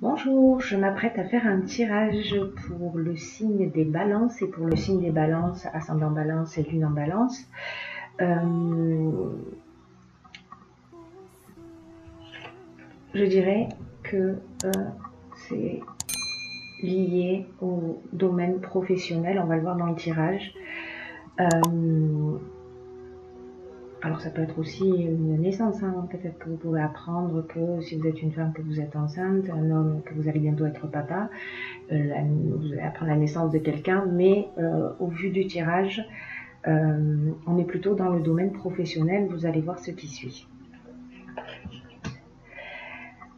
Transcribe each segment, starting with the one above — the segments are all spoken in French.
Bonjour, je m'apprête à faire un tirage pour le signe des balances et pour le signe des balances, ascendant balance et lune en balance. Je dirais que c'est lié au domaine professionnel, on va le voir dans le tirage. Alors ça peut être aussi une naissance, hein. Peut-être que vous pouvez apprendre que si vous êtes une femme que vous êtes enceinte, un homme que vous allez bientôt être papa, vous allez apprendre la naissance de quelqu'un, mais au vu du tirage, on est plutôt dans le domaine professionnel, vous allez voir ce qui suit.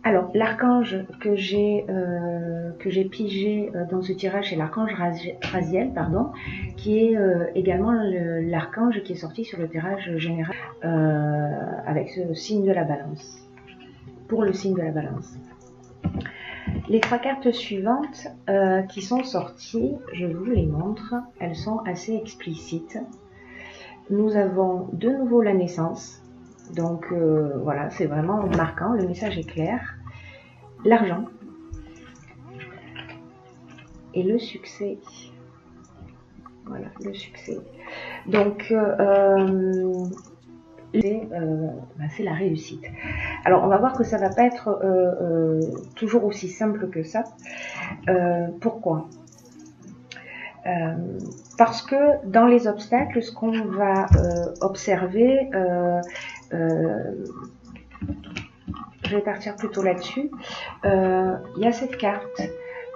Alors, l'archange que j'ai pigé dans ce tirage, c'est l'archange Raziel, qui est également l'archange qui est sorti sur le tirage général avec ce signe de la balance, pour le signe de la balance. Les trois cartes suivantes qui sont sorties, je vous les montre, elles sont assez explicites. Nous avons de nouveau la naissance, donc voilà, c'est vraiment marquant, le message est clair. L'argent et le succès. Voilà, le succès. Donc, c'est la réussite. Alors, on va voir que ça va pas être toujours aussi simple que ça. Pourquoi ? Parce que dans les obstacles, ce qu'on va observer, je vais partir plutôt là-dessus, il y a cette carte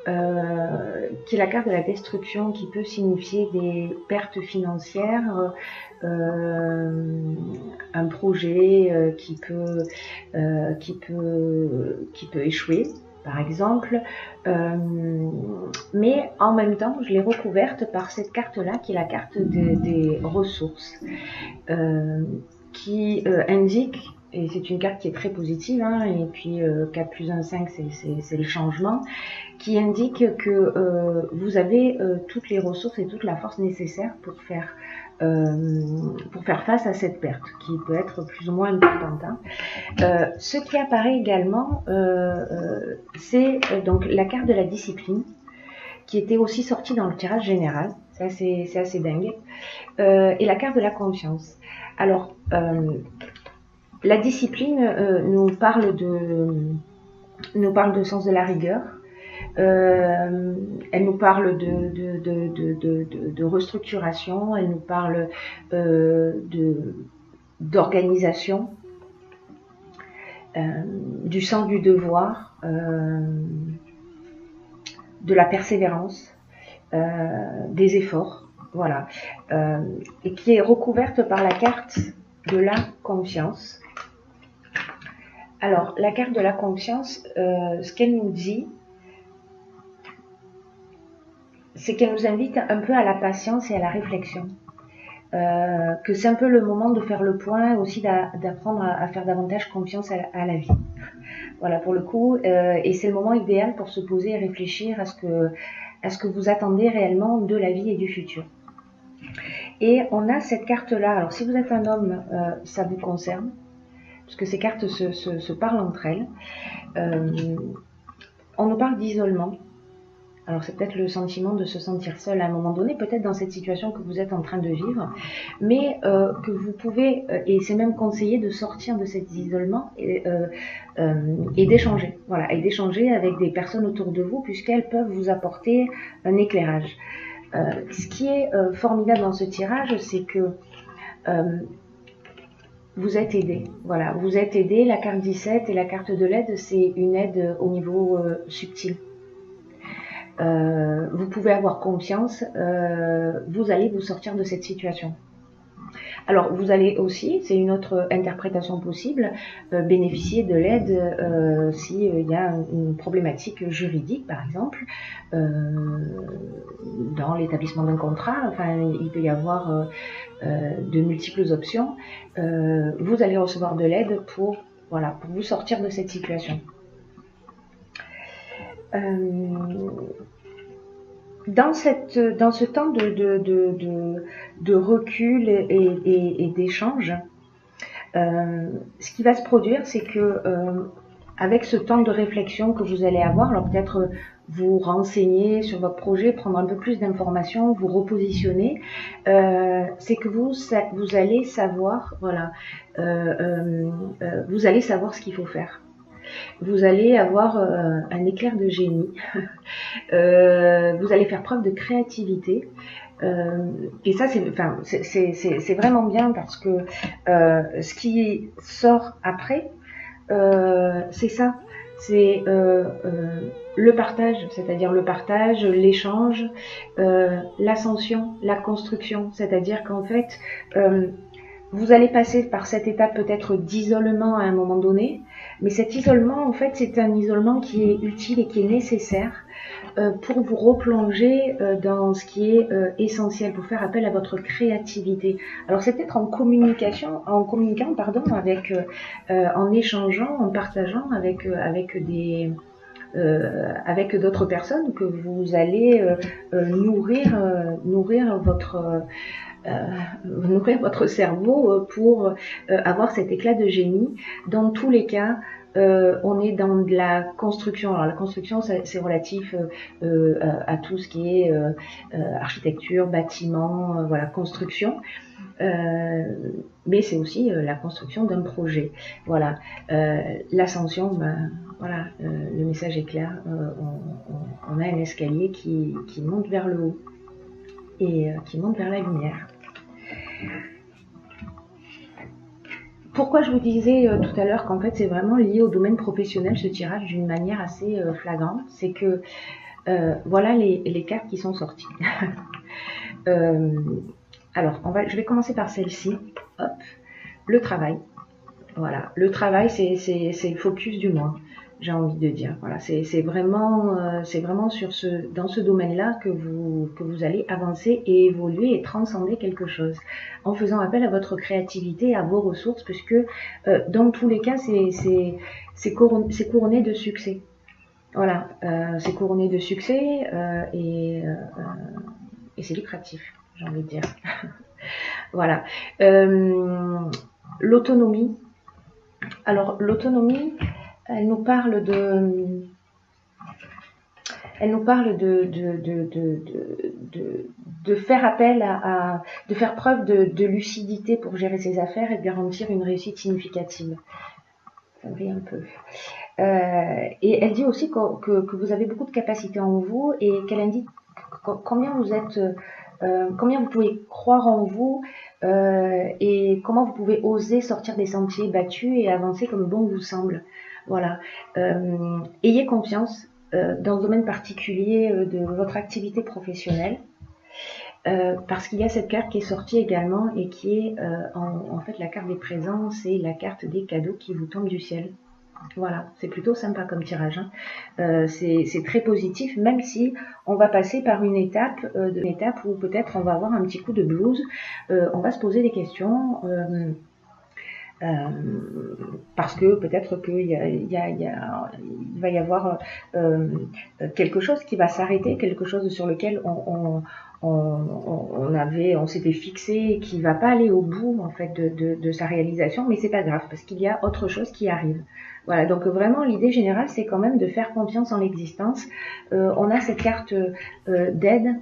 qui est la carte de la destruction, qui peut signifier des pertes financières, un projet qui peut échouer, par exemple, mais en même temps je l'ai recouverte par cette carte là qui est la carte des ressources, qui indique, et c'est une carte qui est très positive, hein, et puis 4 plus 1, 5, c'est le changement, qui indique que vous avez toutes les ressources et toute la force nécessaire pour faire face à cette perte, qui peut être plus ou moins importante. Hein. Ce qui apparaît également, c'est donc la carte de la discipline, qui était aussi sortie dans le tirage général, c'est assez dingue, et la carte de la confiance. Alors, la discipline nous parle de sens de la rigueur. Elle nous parle de restructuration, elle nous parle d'organisation, du sens du devoir, de la persévérance, des efforts, voilà, et qui est recouverte par la carte de la confiance. Alors, la carte de la confiance, ce qu'elle nous dit, c'est qu'elle nous invite un peu à la patience et à la réflexion. Que c'est un peu le moment de faire le point, aussi d'apprendre à faire davantage confiance à la vie. Voilà, pour le coup, et c'est le moment idéal pour se poser et réfléchir à ce que vous attendez réellement de la vie et du futur. Et on a cette carte-là, alors si vous êtes un homme, ça vous concerne, parce que ces cartes se parlent entre elles. On nous parle d'isolement. Alors c'est peut-être le sentiment de se sentir seul à un moment donné, peut-être dans cette situation que vous êtes en train de vivre, mais que vous pouvez, et c'est même conseillé de sortir de cet isolement et d'échanger, voilà, et d'échanger avec des personnes autour de vous, puisqu'elles peuvent vous apporter un éclairage. Ce qui est formidable dans ce tirage, c'est que vous êtes aidé, voilà, vous êtes aidé. La carte 17 et la carte de l'aide, c'est une aide au niveau subtil. Vous pouvez avoir confiance, vous allez vous sortir de cette situation. Alors vous allez aussi, c'est une autre interprétation possible, bénéficier de l'aide s'il y a une problématique juridique, par exemple, dans l'établissement d'un contrat. Enfin, il peut y avoir de multiples options. Vous allez recevoir de l'aide pour vous sortir de cette situation. Dans ce temps de recul et d'échange, ce qui va se produire, c'est que avec ce temps de réflexion que vous allez avoir, alors peut-être vous renseigner sur votre projet, prendre un peu plus d'informations, vous repositionner, c'est que vous allez savoir, voilà, vous allez savoir ce qu'il faut faire. Vous allez avoir un éclair de génie, vous allez faire preuve de créativité. Et ça, c'est vraiment bien parce que ce qui sort après, c'est ça, c'est le partage, c'est-à-dire le partage, l'échange, l'ascension, la construction, c'est-à-dire qu'en fait, vous allez passer par cette étape peut-être d'isolement à un moment donné, mais cet isolement, en fait, c'est un isolement qui est utile et qui est nécessaire pour vous replonger dans ce qui est essentiel, pour faire appel à votre créativité. Alors c'est peut-être en communication, en communiquant, pardon, avec, en échangeant, en partageant avec avec d'autres personnes que vous allez nourrir votre cerveau pour avoir cet éclat de génie. Dans tous les cas, on est dans de la construction. Alors la construction, c'est relatif à tout ce qui est architecture, bâtiment, voilà, construction. Mais c'est aussi la construction d'un projet. Voilà, l'ascension, ben, voilà, le message est clair. On a un escalier qui monte vers le haut et qui monte vers la lumière. Pourquoi je vous disais tout à l'heure qu'en fait c'est vraiment lié au domaine professionnel ce tirage d'une manière assez flagrante, c'est que voilà les cartes qui sont sorties. Alors je vais commencer par celle-ci. Hop, le travail. Voilà, le travail c'est le focus du mois, j'ai envie de dire. Voilà, c'est vraiment dans ce domaine-là que vous allez avancer et évoluer et transcender quelque chose en faisant appel à votre créativité, à vos ressources, puisque dans tous les cas c'est couronné de succès. Voilà, c'est couronné de succès et c'est lucratif, j'ai envie de dire. Voilà, l'autonomie. Alors l'autonomie, elle nous parle de faire appel de faire preuve de lucidité pour gérer ses affaires et de garantir une réussite significative. Ça brille un peu. Et elle dit aussi que vous avez beaucoup de capacités en vous et qu'elle indique combien vous pouvez croire en vous et comment vous pouvez oser sortir des sentiers battus et avancer comme bon vous semble. Voilà. Ayez confiance dans le domaine particulier de votre activité professionnelle. Parce qu'il y a cette carte qui est sortie également et qui est en fait la carte des présents, c'est la carte des cadeaux qui vous tombent du ciel. Voilà, c'est plutôt sympa comme tirage. Hein. C'est très positif, même si on va passer par une étape où peut-être on va avoir un petit coup de blues. On va se poser des questions. Parce que peut-être qu'il va y avoir quelque chose qui va s'arrêter, quelque chose sur lequel on s'était fixé et qui va pas aller au bout en fait de sa réalisation, mais c'est pas grave parce qu'il y a autre chose qui arrive. Voilà, donc vraiment l'idée générale c'est quand même de faire confiance en l'existence. On a cette carte d'aide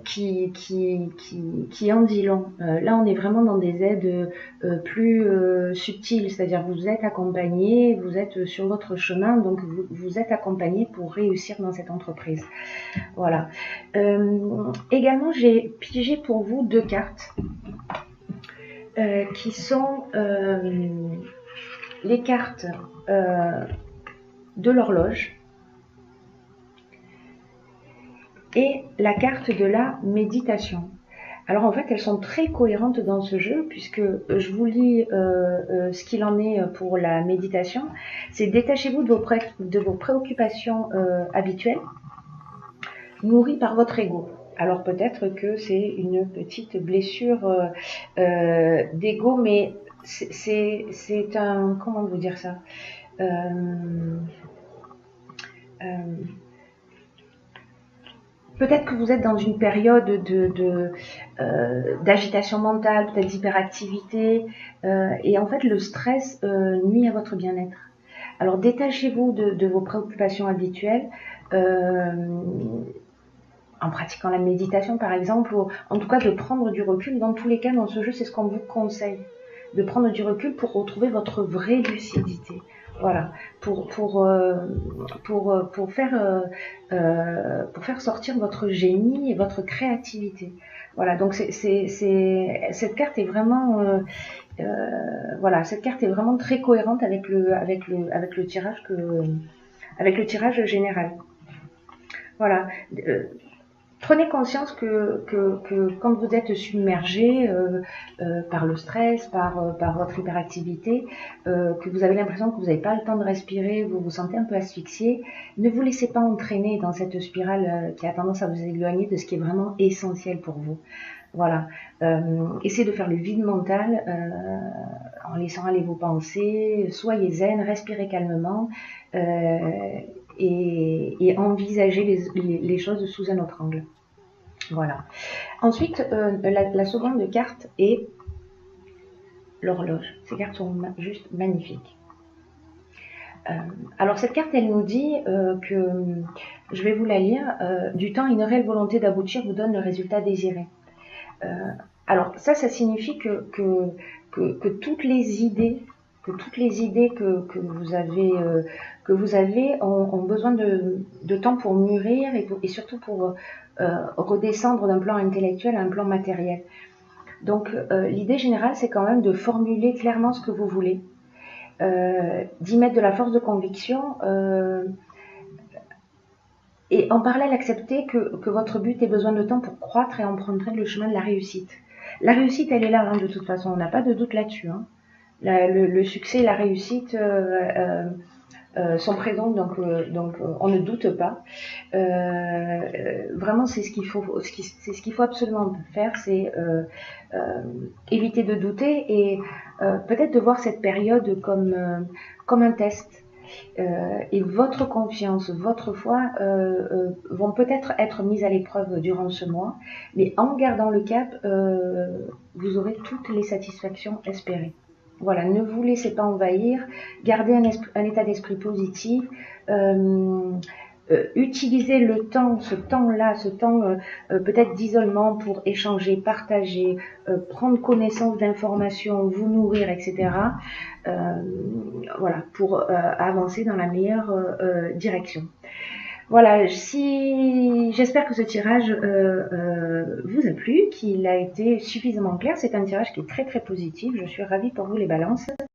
qui en dit long. Là, on est vraiment dans des aides plus subtiles, c'est-à-dire vous êtes accompagné, vous êtes sur votre chemin, donc vous êtes accompagné pour réussir dans cette entreprise. Voilà. Également, j'ai pigé pour vous deux cartes qui sont les cartes de l'horloge et la carte de la méditation. Alors en fait, elles sont très cohérentes dans ce jeu puisque je vous lis ce qu'il en est pour la méditation. C'est détachez-vous de vos préoccupations habituelles, nourries par votre ego. Alors peut-être que c'est une petite blessure d'ego, mais c'est un... Comment vous dire ça peut-être que vous êtes dans une période d'agitation mentale, peut-être d'hyperactivité, et en fait le stress nuit à votre bien-être. Alors détachez-vous de vos préoccupations habituelles, en pratiquant la méditation par exemple, ou en tout cas de prendre du recul. Dans tous les cas, dans ce jeu, c'est ce qu'on vous conseille, de prendre du recul pour retrouver votre vraie lucidité. Voilà, pour faire sortir votre génie et votre créativité. Voilà, donc cette carte est vraiment voilà, cette carte est vraiment très cohérente avec le tirage général. Voilà. Prenez conscience que quand vous êtes submergé par le stress, par votre hyperactivité, que vous avez l'impression que vous n'avez pas le temps de respirer, vous vous sentez un peu asphyxié, ne vous laissez pas entraîner dans cette spirale qui a tendance à vous éloigner de ce qui est vraiment essentiel pour vous. Voilà. Essayez de faire le vide mental en laissant aller vos pensées, soyez zen, respirez calmement et envisagez les choses sous un autre angle. Voilà. Ensuite, la seconde carte est l'horloge. Ces cartes sont juste magnifiques. Alors cette carte, elle nous dit que, je vais vous la lire, du temps, une réelle volonté d'aboutir vous donne le résultat désiré. Alors ça signifie que toutes les idées que vous avez ont besoin de temps pour mûrir et surtout pour redescendre d'un plan intellectuel à un plan matériel. Donc l'idée générale, c'est quand même de formuler clairement ce que vous voulez, d'y mettre de la force de conviction et en parallèle accepter que votre but ait besoin de temps pour croître et emprunter le chemin de la réussite. La réussite, elle est là, hein, de toute façon, on n'a pas de doute là-dessus. Hein. Le succès et la réussite sont présents, donc on ne doute pas. Vraiment, c'est ce qu'il faut absolument faire, c'est éviter de douter et peut-être de voir cette période comme un test. Et votre confiance, votre foi vont peut-être être mises à l'épreuve durant ce mois, mais en gardant le cap, vous aurez toutes les satisfactions espérées. Voilà, ne vous laissez pas envahir, gardez un état d'esprit positif, utilisez le temps, ce temps-là, ce temps peut-être d'isolement pour échanger, partager, prendre connaissance d'informations, vous nourrir, etc. Voilà, pour avancer dans la meilleure direction. Voilà, j'espère que ce tirage vous a plu, qu'il a été suffisamment clair. C'est un tirage qui est très très positif. Je suis ravie pour vous les balances.